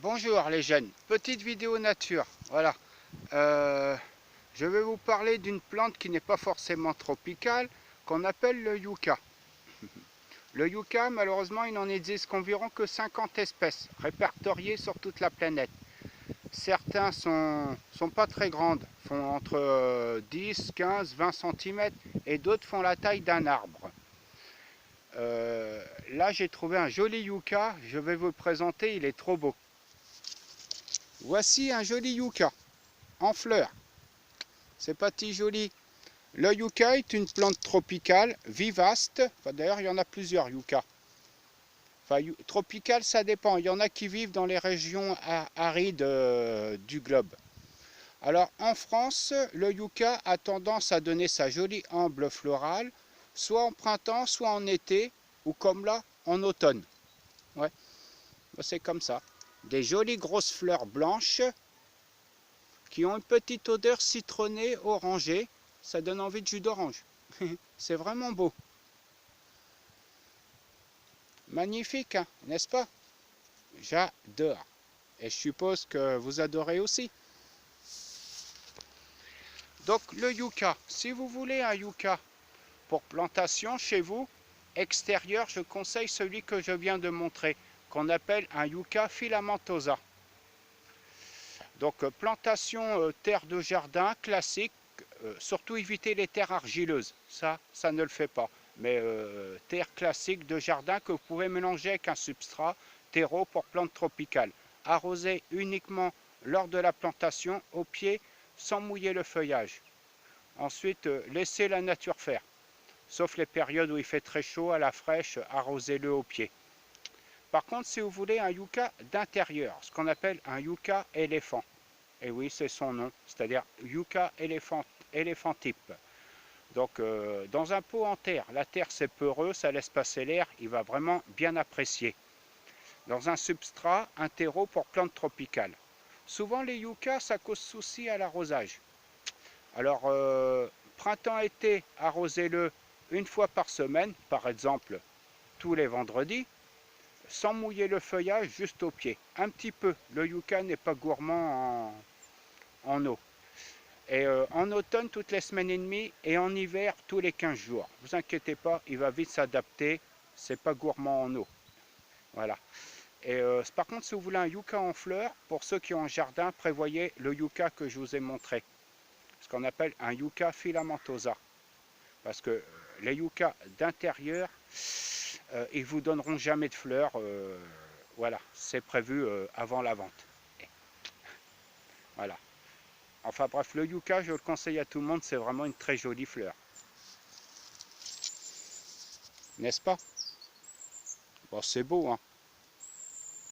Bonjour les jeunes, petite vidéo nature, voilà. Je vais vous parler d'une plante qui n'est pas forcément tropicale, qu'on appelle le yucca. Le yucca, malheureusement, il n'en existe qu'environ que 50 espèces, répertoriées sur toute la planète. Certains sont pas très grandes, font entre 10, 15, 20 cm, et d'autres font la taille d'un arbre. Là, j'ai trouvé un joli yucca, je vais vous le présenter, il est trop beau. Voici un joli yucca en fleurs. C'est pas si joli. Le yucca est une plante tropicale, vivace. Enfin, d'ailleurs, il y en a plusieurs yucca. Enfin, tropicale, ça dépend. Il y en a qui vivent dans les régions arides du globe. Alors, en France, le yucca a tendance à donner sa jolie amble florale, soit en printemps, soit en été, ou comme là, en automne. Ouais, c'est comme ça. Des jolies grosses fleurs blanches, qui ont une petite odeur citronnée, orangée. Ça donne envie de jus d'orange. C'est vraiment beau. Magnifique, hein, n'est-ce pas? J'adore. Et je suppose que vous adorez aussi. Donc le yucca, si vous voulez un yucca pour plantation chez vous, extérieur, je conseille celui que je viens de montrer, qu'on appelle un yucca filamentosa. Donc plantation terre de jardin classique, surtout éviter les terres argileuses, ça ne le fait pas. Mais terre classique de jardin que vous pouvez mélanger avec un substrat terreau pour plantes tropicales. Arroser uniquement lors de la plantation au pied sans mouiller le feuillage. Ensuite, laissez la nature faire. Sauf les périodes où il fait très chaud, à la fraîche, arrosez-le au pied. Par contre, si vous voulez un yucca d'intérieur, ce qu'on appelle un yucca éléphant, et oui, c'est son nom, c'est-à-dire yucca éléphantipe. Donc, dans un pot en terre, la terre c'est peureux, ça laisse passer l'air, il va vraiment bien apprécier. Dans un substrat, un terreau pour plantes tropicales. Souvent, les yuccas, ça cause souci à l'arrosage. Alors, printemps-été, arrosez-le une fois par semaine, par exemple tous les vendredis, sans mouiller le feuillage, juste au pied. Un petit peu, le yucca n'est pas gourmand en eau. Et en automne, toutes les semaines et demie, et en hiver, tous les 15 jours. Ne vous inquiétez pas, il va vite s'adapter, c'est pas gourmand en eau. Voilà. Et par contre, si vous voulez un yucca en fleurs, pour ceux qui ont un jardin, prévoyez le yucca que je vous ai montré. Ce qu'on appelle un yucca filamentosa. Parce que les yuccas d'intérieur, ils vous donneront jamais de fleurs. Voilà, c'est prévu avant la vente. Voilà. Enfin bref, le yucca, je le conseille à tout le monde, c'est vraiment une très jolie fleur. N'est-ce pas? Bon, c'est beau, hein.